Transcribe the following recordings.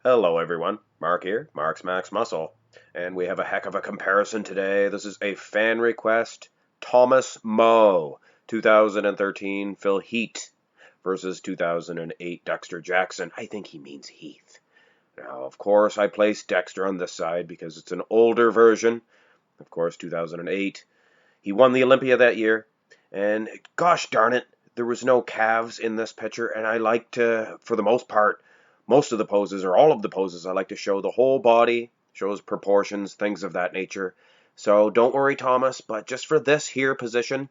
Hello everyone, Mark here, Mark's Max Muscle, and we have a heck of a comparison today. This is a fan request, Thomas Moe, 2013 Phil Heath versus 2008 Dexter Jackson. I think he means Heath. Now, of course, I placed Dexter on this side because it's an older version. Of course, 2008. He won the Olympia that year, and gosh darn it, there was no calves in this picture, and I like to, for the most part, most of the poses, or all of the poses, I like to show the whole body, shows proportions, things of that nature. So don't worry, Thomas, but just for this here position,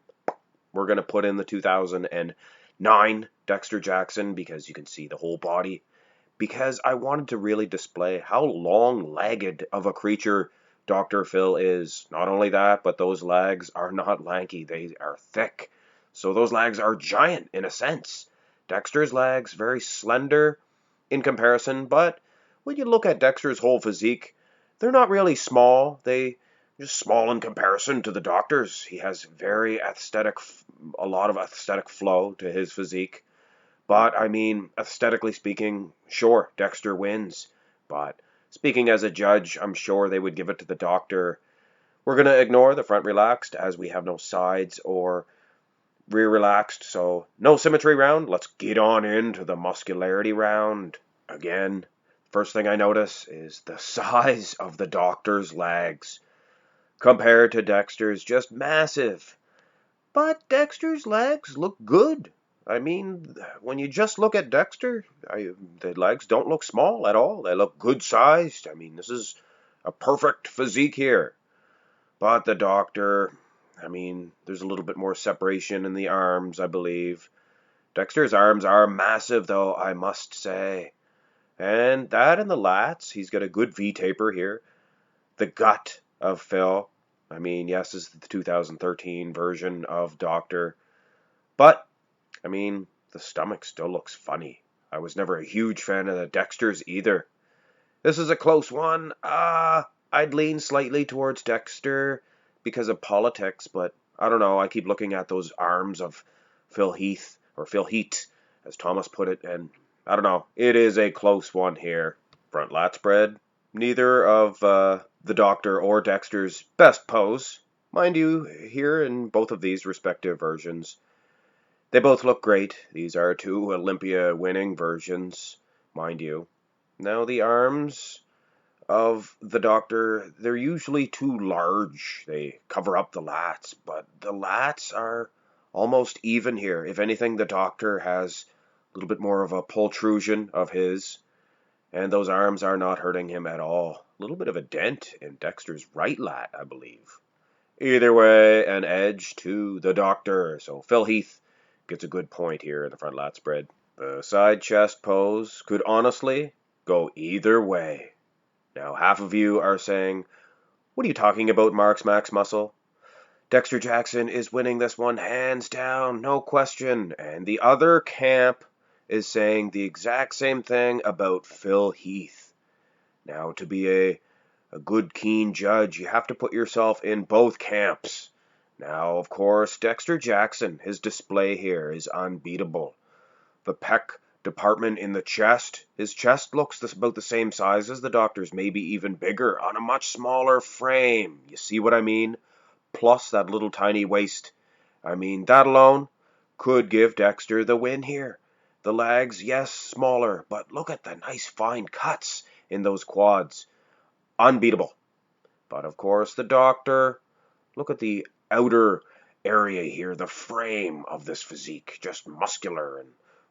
we're going to put in the 2009 Dexter Jackson because you can see the whole body. Because I wanted to really display how long-legged of a creature Dr. Phil is. Not only that, but those legs are not lanky, they are thick. So those legs are giant in a sense. Dexter's legs, very slender in comparison, but when you look at Dexter's whole physique, they're not really small. They just small in comparison to the Doctor's. He has very aesthetic, a lot of aesthetic flow to his physique. But, I mean, aesthetically speaking, sure, Dexter wins. But speaking as a judge, I'm sure they would give it to the Doctor. We're going to ignore the front relaxed as we have no sides or rear relaxed. So no symmetry round. Let's get on into the muscularity round. Again, first thing I notice is the size of the Doctor's legs compared to Dexter's, just massive. But Dexter's legs look good. I mean, when you just look at Dexter, the legs don't look small at all. They look good sized. I mean, this is a perfect physique here. But the Doctor, I mean, there's a little bit more separation in the arms, I believe. Dexter's arms are massive, though, I must say. And that in the lats, he's got a good V-taper here. The gut of Phil, I mean, yes, this is the 2013 version of Doctor. But, I mean, the stomach still looks funny. I was never a huge fan of the Dexters either. This is a close one. I'd lean slightly towards Dexter because of politics, but I don't know. I keep looking at those arms of Phil Heath, or Phil Heat, as Thomas put it, and I don't know. It is a close one here. Front lat spread. Neither of the Doctor or Dexter's best pose. Mind you, here in both of these respective versions, they both look great. These are two Olympia winning versions, mind you. Now the arms of the Doctor, they're usually too large. They cover up the lats, but the lats are almost even here. If anything, the Doctor has a little bit more of a protrusion of his, and those arms are not hurting him at all. A little bit of a dent in Dexter's right lat, I believe. Either way, an edge to the Doctor. So Phil Heath gets a good point here in the front lat spread. The side chest pose could honestly go either way. Now, half of you are saying, what are you talking about, Mark's Max Muscle? Dexter Jackson is winning this one hands down, no question. And the other camp is saying the exact same thing about Phil Heath. Now, to be a good, keen judge, you have to put yourself in both camps. Now, of course, Dexter Jackson, his display here is unbeatable. The pec department in the chest, his chest looks about the same size as the Doctor's, maybe even bigger, on a much smaller frame. You see what I mean? Plus that little tiny waist. I mean, that alone could give Dexter the win here. The legs, yes, smaller, but look at the nice fine cuts in those quads. Unbeatable. But of course, the Doctor, look at the outer area here, the frame of this physique, just muscular and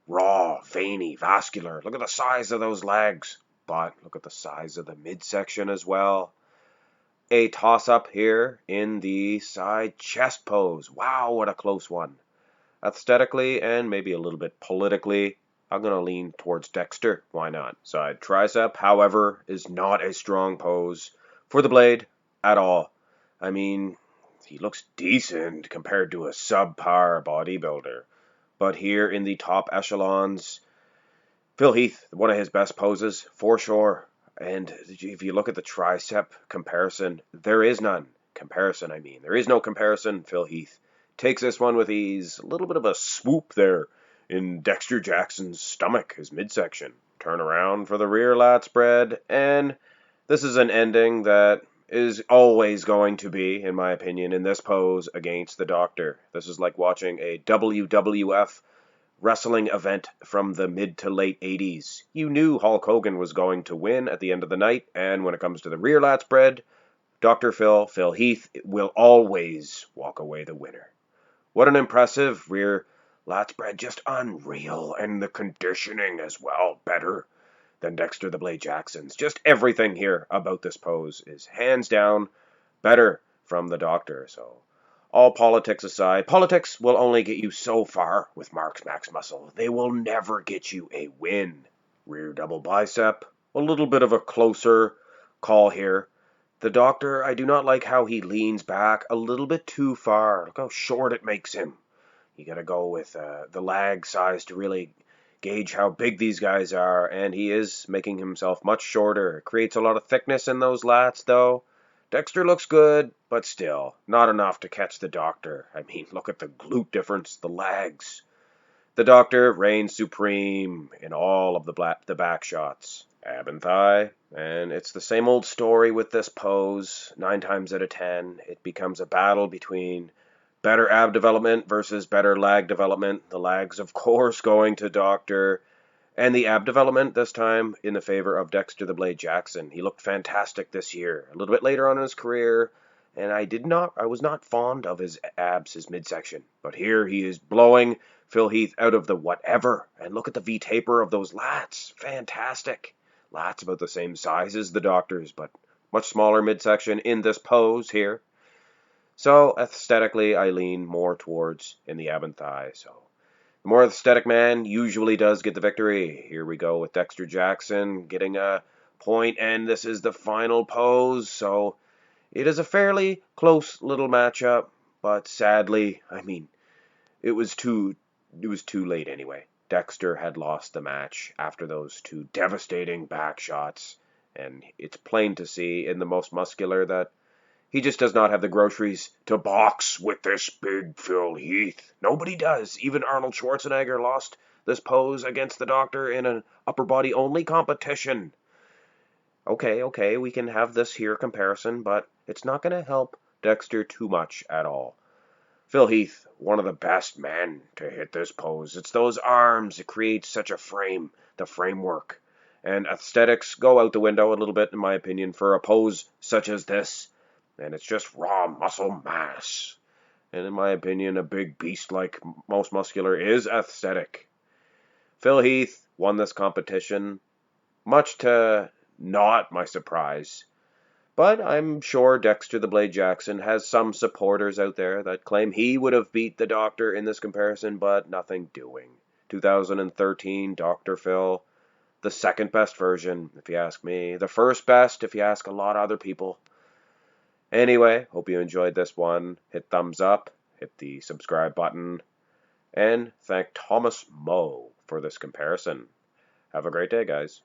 raw, veiny, vascular. Look at the size of those legs. But look at the size of the midsection as well. A toss-up here in the side chest pose. Wow, what a close one. Aesthetically and maybe a little bit politically, I'm going to lean towards Dexter. Why not? Side tricep, however, is not a strong pose for the Blade at all. I mean, he looks decent compared to a subpar bodybuilder. But here in the top echelons, Phil Heath, one of his best poses, for sure. And if you look at the tricep comparison, there is none. Comparison, I mean. There is no comparison. Phil Heath takes this one with ease. A little bit of a swoop there in Dexter Jackson's stomach, his midsection. turn around for the rear lat spread, and this is an ending that is always going to be, in my opinion, in this pose against the Doctor. This is like watching a WWF wrestling event from the mid to late 80s. You knew Hulk Hogan was going to win at the end of the night, and when it comes to the rear lat spread, Dr. Phil Heath, will always walk away the winner. What an impressive rear lat spread, just unreal, and the conditioning as well, better than Dexter the Blade Jackson's. Just everything here about this pose is hands down better from the Doctor. So, all politics aside, politics will only get you so far with Mark's Max Muscle. They will never get you a win. Rear double bicep, a little bit of a closer call here. The Doctor, I do not like how he leans back a little bit too far. Look how short it makes him. You gotta go with the lag size to really gauge how big these guys are, and he is making himself much shorter. Creates a lot of thickness in those lats, though. Dexter looks good, but still, not enough to catch the Doctor. I mean, look at the glute difference, the lags. The Doctor reigns supreme in all of the back shots. Ab and thigh, and it's the same old story with this pose. 9 times out of 10, it becomes a battle between better ab development versus better lag development. The lags, of course, going to Doctor, and the ab development this time in the favor of Dexter the Blade Jackson. He looked fantastic this year. A little bit later on in his career, and I was not fond of his abs, his midsection. But here he is blowing Phil Heath out of the whatever. And look at the V-taper of those lats. Fantastic. Lats about the same size as the Doctor's, but much smaller midsection in this pose here. So aesthetically, I lean more towards in the ab and thigh. So the more aesthetic man usually does get the victory. Here we go with Dexter Jackson getting a point, and this is the final pose. So it is a fairly close little matchup, but sadly, I mean, it was too late anyway. Dexter had lost the match after those 2 devastating back shots, and it's plain to see in the most muscular that he just does not have the groceries to box with this big Phil Heath. Nobody does. Even Arnold Schwarzenegger lost this pose against the Doctor in an upper body only competition. Okay, we can have this here comparison, but it's not going to help Dexter too much at all. Phil Heath, one of the best men to hit this pose. It's those arms. It creates such a frame, the framework. And aesthetics go out the window a little bit, in my opinion, for a pose such as this. And it's just raw muscle mass. And in my opinion, a big beast like most muscular is aesthetic. Phil Heath won this competition, much to not my surprise. But I'm sure Dexter the Blade Jackson has some supporters out there that claim he would have beat the Doctor in this comparison, but nothing doing. 2013 Dr. Phil, the second best version, if you ask me. The first best, if you ask a lot of other people. Anyway, hope you enjoyed this one. Hit thumbs up, hit the subscribe button, and thank Thomas Moe for this comparison. Have a great day, guys.